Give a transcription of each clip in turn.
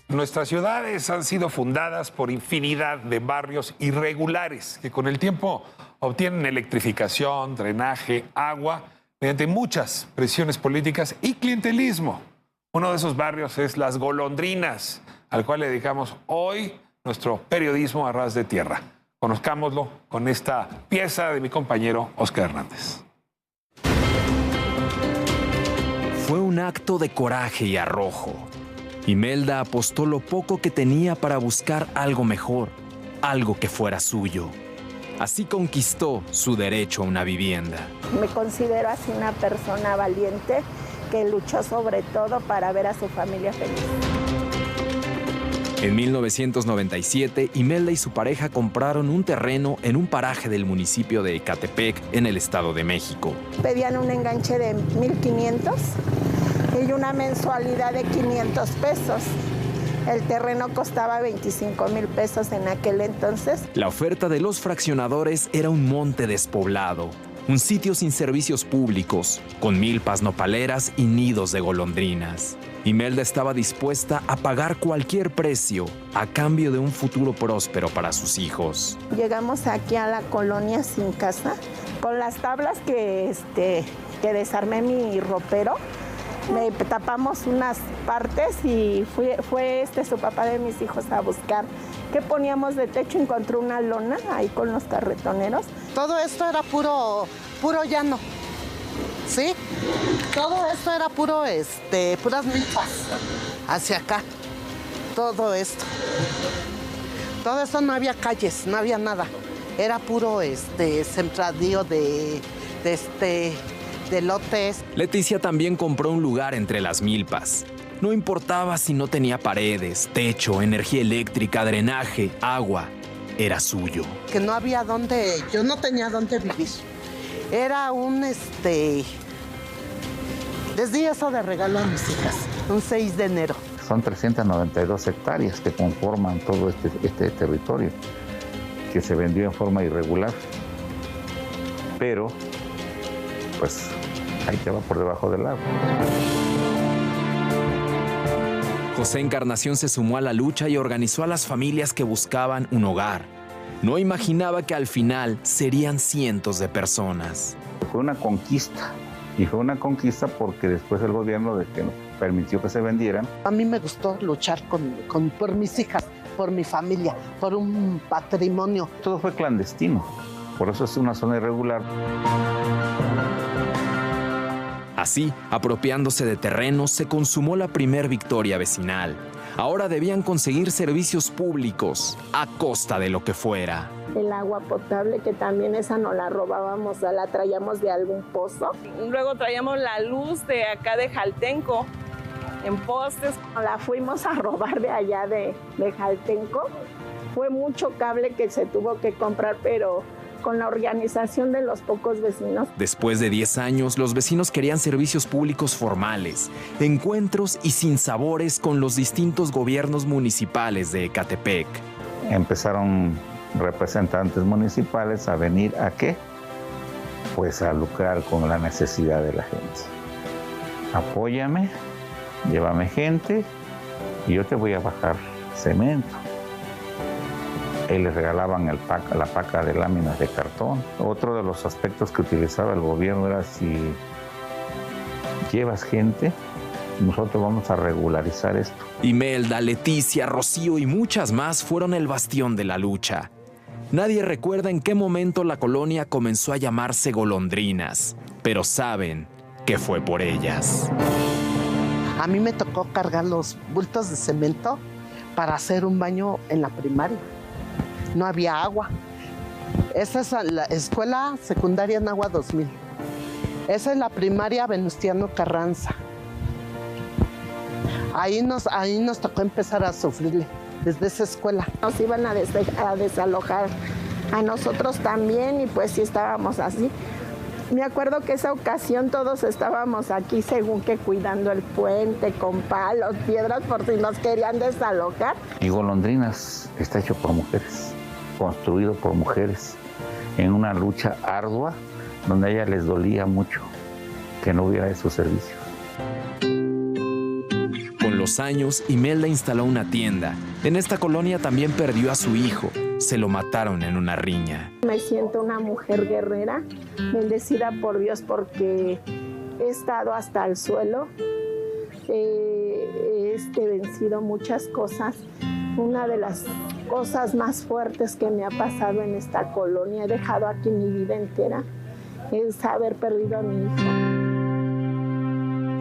Nuestras ciudades han sido fundadas por infinidad de barrios irregulares que con el tiempo obtienen electrificación, drenaje, agua, mediante muchas presiones políticas y clientelismo. Uno de esos barrios es Las Golondrinas, al cual le dedicamos hoy nuestro periodismo a ras de tierra. Conozcámoslo con esta pieza de mi compañero Oscar Hernández. Fue un acto de coraje y arrojo. Imelda apostó lo poco que tenía para buscar algo mejor, algo que fuera suyo. Así conquistó su derecho a una vivienda. Me considero así una persona valiente que luchó sobre todo para ver a su familia feliz. En 1997, Imelda y su pareja compraron un terreno en un paraje del municipio de Ecatepec, en el Estado de México. Pedían un enganche de 1,500 y una mensualidad de 500 pesos. El terreno costaba 25,000 pesos en aquel entonces. La oferta de los fraccionadores era un monte despoblado, un sitio sin servicios públicos, con milpas nopaleras y nidos de golondrinas. Imelda estaba dispuesta a pagar cualquier precio a cambio de un futuro próspero para sus hijos. Llegamos aquí a la colonia sin casa, con las tablas que desarmé mi ropero. Me tapamos unas partes y fue su papá de mis hijos a buscar qué poníamos de techo. Encontró una lona ahí con los carretoneros. Todo esto era puro llano, ¿sí? Todo esto era puras milpas hacia acá. Todo esto. Todo esto no había calles, no había nada. Era puro sembradío de lotes. Leticia también compró un lugar entre las milpas. No importaba si no tenía paredes, techo, energía eléctrica, drenaje, agua. Era suyo. Que no había yo no tenía dónde vivir. Era les di eso de regalo a mis hijas, un 6 de enero. Son 392 hectáreas que conforman todo este territorio, que se vendió en forma irregular. Pero, pues, ahí que va por debajo del agua. José Encarnación se sumó a la lucha y organizó a las familias que buscaban un hogar. No imaginaba que al final serían cientos de personas. Fue una conquista, y fue una conquista porque después el gobierno permitió que se vendieran. A mí me gustó luchar por mis hijas, por mi familia, por un patrimonio. Todo fue clandestino, por eso es una zona irregular. Así, apropiándose de terrenos, se consumó la primer victoria vecinal. Ahora debían conseguir servicios públicos, a costa de lo que fuera. El agua potable, que también esa no la robábamos, la traíamos de algún pozo. Luego traíamos la luz de acá de Jaltenco, en postes. La fuimos a robar de allá de Jaltenco. Fue mucho cable que se tuvo que comprar, pero con la organización de los pocos vecinos. Después de 10 años, los vecinos querían servicios públicos formales, encuentros y sinsabores con los distintos gobiernos municipales de Ecatepec. Empezaron representantes municipales a venir ¿a qué? Pues a lucrar con la necesidad de la gente. Apóyame, llévame gente y yo te voy a bajar cemento. Y les regalaban la paca de láminas de cartón. Otro de los aspectos que utilizaba el gobierno era: si llevas gente, nosotros vamos a regularizar esto. Imelda, Leticia, Rocío y muchas más fueron el bastión de la lucha. Nadie recuerda en qué momento la colonia comenzó a llamarse Golondrinas, pero saben que fue por ellas. A mí me tocó cargar los bultos de cemento para hacer un baño en la primaria. No había agua. Esa es la escuela secundaria Nahua 2000. Esa es la primaria Venustiano Carranza. Ahí nos tocó empezar a sufrirle desde esa escuela. Nos iban a desalojar a nosotros también y pues sí estábamos así. Me acuerdo que esa ocasión todos estábamos aquí según que cuidando el puente con palos, piedras por si nos querían desalojar. Y Golondrinas está hecho por mujeres, construido por mujeres, en una lucha ardua donde a ellas les dolía mucho que no hubiera esos servicios. los años, Imelda instaló una tienda. En esta colonia también perdió a su hijo. Se lo mataron en una riña. Me siento una mujer guerrera, bendecida por Dios porque he estado hasta el suelo. He vencido muchas cosas. Una de las cosas más fuertes que me ha pasado en esta colonia, he dejado aquí mi vida entera, es haber perdido a mi hijo.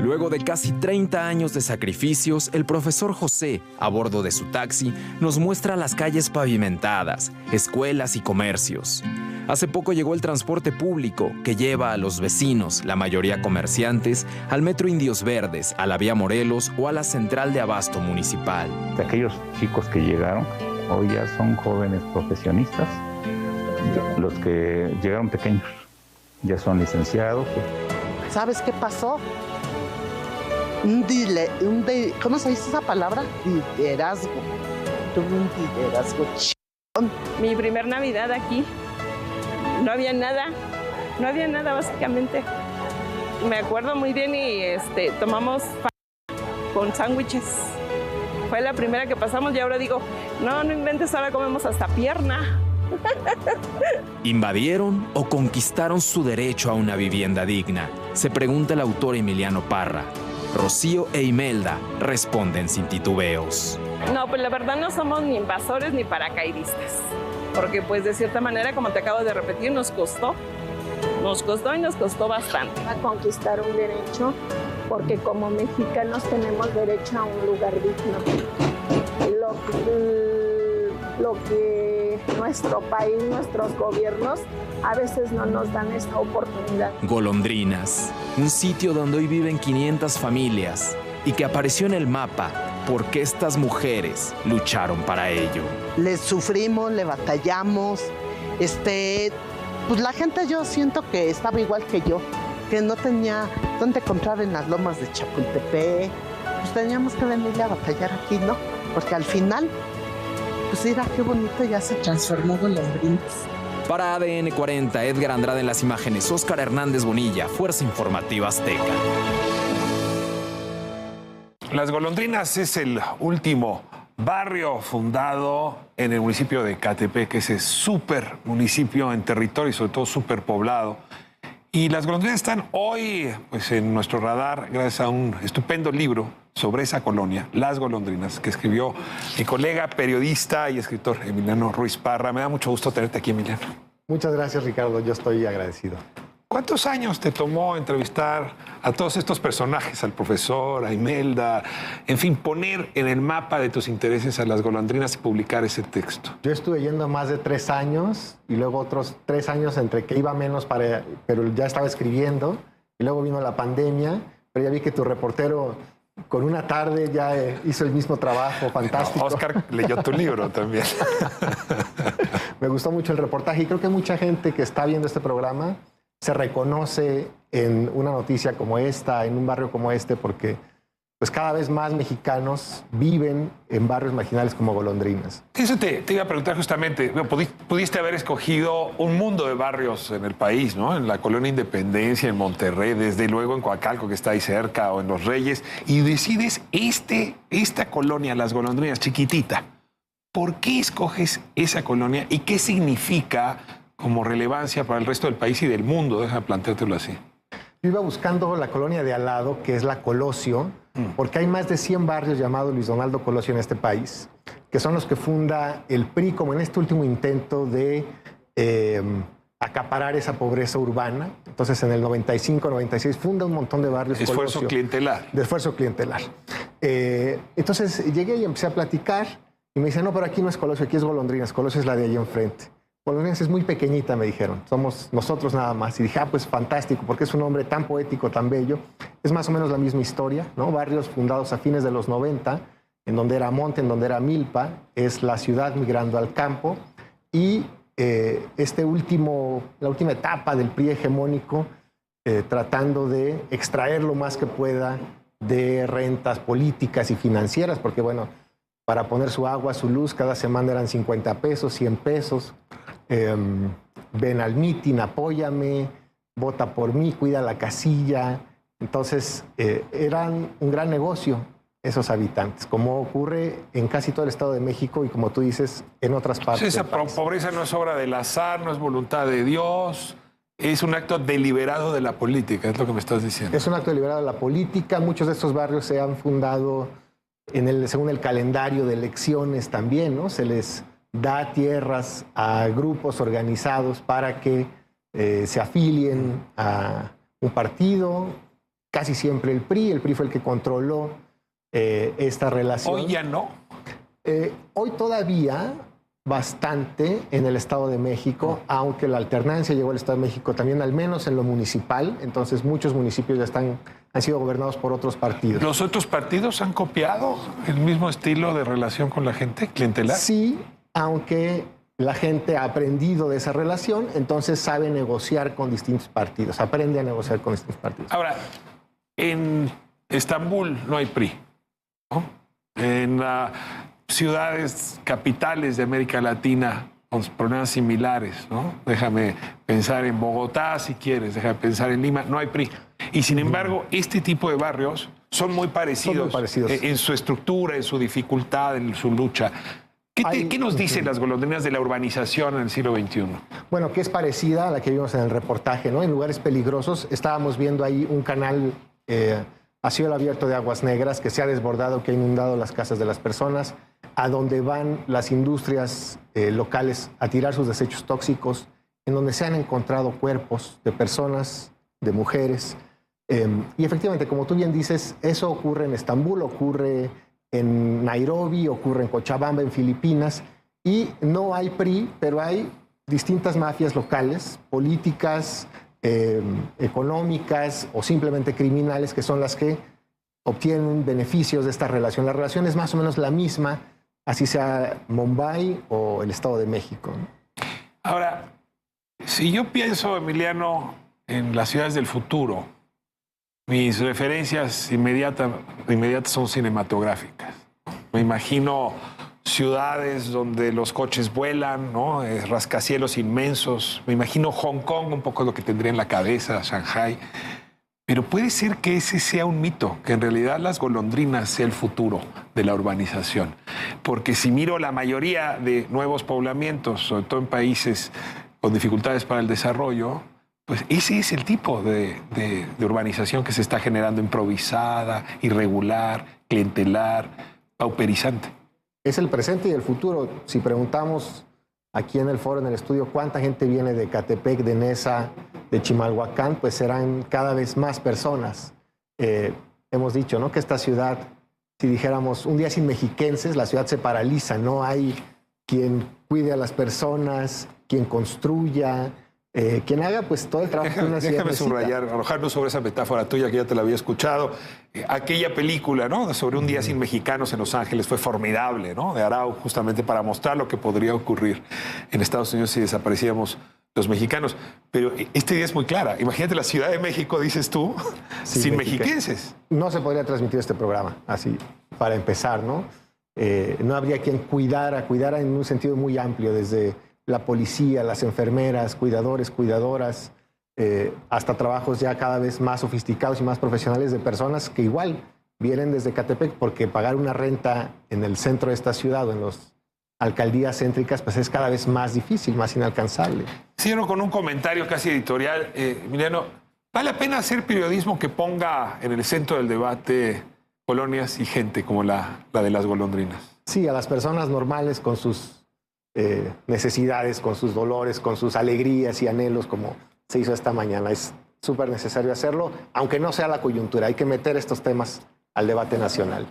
Luego de casi 30 años de sacrificios, el profesor José, a bordo de su taxi, nos muestra las calles pavimentadas, escuelas y comercios. Hace poco llegó el transporte público que lleva a los vecinos, la mayoría comerciantes, al Metro Indios Verdes, a la Vía Morelos o a la Central de Abasto Municipal. Aquellos chicos que llegaron hoy ya son jóvenes profesionistas. Los que llegaron pequeños ya son licenciados. ¿Sabes qué pasó? ¿Cómo se dice esa palabra? Liderazgo. Tuve un liderazgo chingón. Mi primer Navidad aquí, no había nada básicamente. Me acuerdo muy bien y tomamos con sándwiches. Fue la primera que pasamos y ahora digo, no inventes, ahora comemos hasta pierna. ¿Invadieron o conquistaron su derecho a una vivienda digna? Se pregunta el autor Emiliano Parra. Rocío e Imelda responden sin titubeos. No, pues la verdad no somos ni invasores ni paracaidistas. Porque pues de cierta manera, como te acabo de repetir, nos costó y nos costó bastante. A conquistar un derecho, porque como mexicanos tenemos derecho a un lugar digno. Lo que nuestro país, nuestros gobiernos, a veces no nos dan esta oportunidad. Golondrinas, un sitio donde hoy viven 500 familias y que apareció en el mapa porque estas mujeres lucharon para ello. Le sufrimos, le batallamos. Pues la gente, yo siento que estaba igual que yo, que no tenía dónde comprar en las lomas de Chapultepec. Pues teníamos que venirle a batallar aquí, ¿no? Porque al final, pues mira qué bonito, ya se transformó Golondrinas. Para ADN 40, Edgar Andrade en las imágenes, Óscar Hernández Bonilla, Fuerza Informativa Azteca. Las Golondrinas es el último barrio fundado en el municipio de Ecatepec, ese súper municipio en territorio y sobre todo súper poblado. Y las Golondrinas están hoy pues, en nuestro radar gracias a un estupendo libro sobre esa colonia, Las Golondrinas, que escribió mi colega, periodista y escritor Emiliano Ruiz Parra. Me da mucho gusto tenerte aquí, Emiliano. Muchas gracias, Ricardo. Yo estoy agradecido. ¿Cuántos años te tomó entrevistar a todos estos personajes, al profesor, a Imelda, en fin, poner en el mapa de tus intereses a Las Golondrinas y publicar ese texto? Yo estuve yendo más de 3 años y luego otros 3 años entre que iba menos, pero ya estaba escribiendo. Y luego vino la pandemia, pero ya vi que tu reportero con una tarde ya hizo el mismo trabajo, fantástico. Bueno, Óscar leyó tu libro también. Me gustó mucho el reportaje y creo que mucha gente que está viendo este programa se reconoce en una noticia como esta, en un barrio como este, porque pues cada vez más mexicanos viven en barrios marginales como Golondrinas. Eso te iba a preguntar justamente. Pudiste haber escogido un mundo de barrios en el país, ¿no? En la Colonia Independencia, en Monterrey, desde luego en Coacalco, que está ahí cerca, o en Los Reyes, y decides esta colonia, Las Golondrinas, chiquitita. ¿Por qué escoges esa colonia y qué significa como relevancia para el resto del país y del mundo? Déjame planteártelo así. Yo iba buscando la colonia de al lado, que es la Colosio, porque hay más de 100 barrios llamados Luis Donaldo Colosio en este país, que son los que funda el PRI como en este último intento de acaparar esa pobreza urbana. Entonces, en el 95, 96, funda un montón de barrios Esfuerzo Colosio, clientelar. de esfuerzo clientelar. Entonces, llegué y empecé a platicar y me dice, no, pero aquí no es Colosio, aquí es Golondrinas. Colosio es la de ahí enfrente. Golondrinas es muy pequeñita, me dijeron. Somos nosotros nada más. Y dije, pues fantástico, porque es un nombre tan poético, tan bello. Es más o menos la misma historia, ¿no? Barrios fundados a fines de los 90, en donde era monte, en donde era milpa. Es la ciudad migrando al campo. Y la última etapa del PRI hegemónico, tratando de extraer lo más que pueda de rentas políticas y financieras, porque bueno, para poner su agua, su luz, cada semana eran 50 pesos, 100 pesos. Ven al mitin, apóyame, vota por mí, cuida la casilla. Entonces, eran un gran negocio. esos habitantes, como ocurre en casi todo el Estado de México y, como tú dices, en otras partes Esa del país. pobreza no es obra del azar, no es voluntad de Dios, es un acto deliberado de la política, es lo que me estás diciendo. Es un acto deliberado de la política. Muchos de estos barrios se han fundado según el calendario de elecciones también, ¿no? Se les da tierras a grupos organizados para que se afilien a un partido, casi siempre el PRI. El PRI fue el que controló esta relación. Hoy ya no. Hoy todavía bastante en el Estado de México, aunque la alternancia llegó al Estado de México también, al menos en lo municipal. Entonces muchos municipios ya han sido gobernados por otros partidos. ¿Los otros partidos han copiado el mismo estilo de relación con la gente, clientelar? Sí, aunque la gente ha aprendido de esa relación, entonces sabe negociar con distintos partidos, aprende a negociar con distintos partidos. Ahora, en Estambul no hay PRI, ¿no? En ciudades capitales de América Latina con problemas similares, ¿no? Déjame pensar en Bogotá, si quieres, déjame pensar en Lima, no hay PRI. Y sin embargo, este tipo de barrios son muy parecidos, en su estructura, en su dificultad, en su lucha. ¿Qué nos dicen las golondrinas de la urbanización en el siglo XXI? Bueno, que es parecida a la que vimos en el reportaje, ¿no? En lugares peligrosos. Estábamos viendo ahí un canal a cielo abierto de aguas negras que se ha desbordado, que ha inundado las casas de las personas, a donde van las industrias locales a tirar sus desechos tóxicos, en donde se han encontrado cuerpos de personas, de mujeres. Y efectivamente, como tú bien dices, eso ocurre en Estambul, ocurre en Nairobi, ocurre en Cochabamba, en Filipinas, y no hay PRI, pero hay distintas mafias locales, políticas, económicas o simplemente criminales, que son las que obtienen beneficios de esta relación. La relación es más o menos la misma, así sea Mumbai o el Estado de México, ¿no? Ahora, si yo pienso, Emiliano, en las ciudades del futuro, mis referencias inmediatas son cinematográficas. Me imagino ciudades donde los coches vuelan, ¿no? Rascacielos inmensos. Me imagino Hong Kong, un poco lo que tendría en la cabeza, Shanghai. Pero puede ser que ese sea un mito, que en realidad las golondrinas sea el futuro de la urbanización. Porque si miro la mayoría de nuevos poblamientos, sobre todo en países con dificultades para el desarrollo, pues ese es el tipo de urbanización que se está generando, improvisada, irregular, clientelar, pauperizante. Es el presente y el futuro. Si preguntamos aquí en el foro, en el estudio, cuánta gente viene de Ecatepec, de Nesa, de Chimalhuacán, pues serán cada vez más personas. Hemos dicho, ¿no?, que esta ciudad, si dijéramos un día sin mexiquenses, la ciudad se paraliza. No hay quien cuide a las personas, quien construya, quien haga pues todo el trabajo que una ciudad Déjame necesita. subrayar, arrojarnos sobre esa metáfora tuya que ya te la había escuchado. Aquella película, ¿no?, sobre un día sin mexicanos en Los Ángeles fue formidable, ¿no?, de Arau, justamente para mostrar lo que podría ocurrir en Estados Unidos si desaparecíamos los mexicanos. Pero esta idea es muy clara. Imagínate la Ciudad de México, dices tú, sin mexiquenses. No se podría transmitir este programa así, para empezar, ¿no? No habría quien cuidara en un sentido muy amplio, desde la policía, las enfermeras, cuidadores, cuidadoras, hasta trabajos ya cada vez más sofisticados y más profesionales de personas que igual vienen desde Ecatepec, porque pagar una renta en el centro de esta ciudad o en las alcaldías céntricas pues es cada vez más difícil, más inalcanzable. Cierro con un comentario casi editorial. Emiliano, ¿vale la pena hacer periodismo que ponga en el centro del debate colonias y gente como la de las golondrinas? Sí, a las personas normales con sus necesidades, con sus dolores, con sus alegrías y anhelos, como se hizo esta mañana. Es súper necesario hacerlo, aunque no sea la coyuntura. Hay que meter estos temas al debate nacional.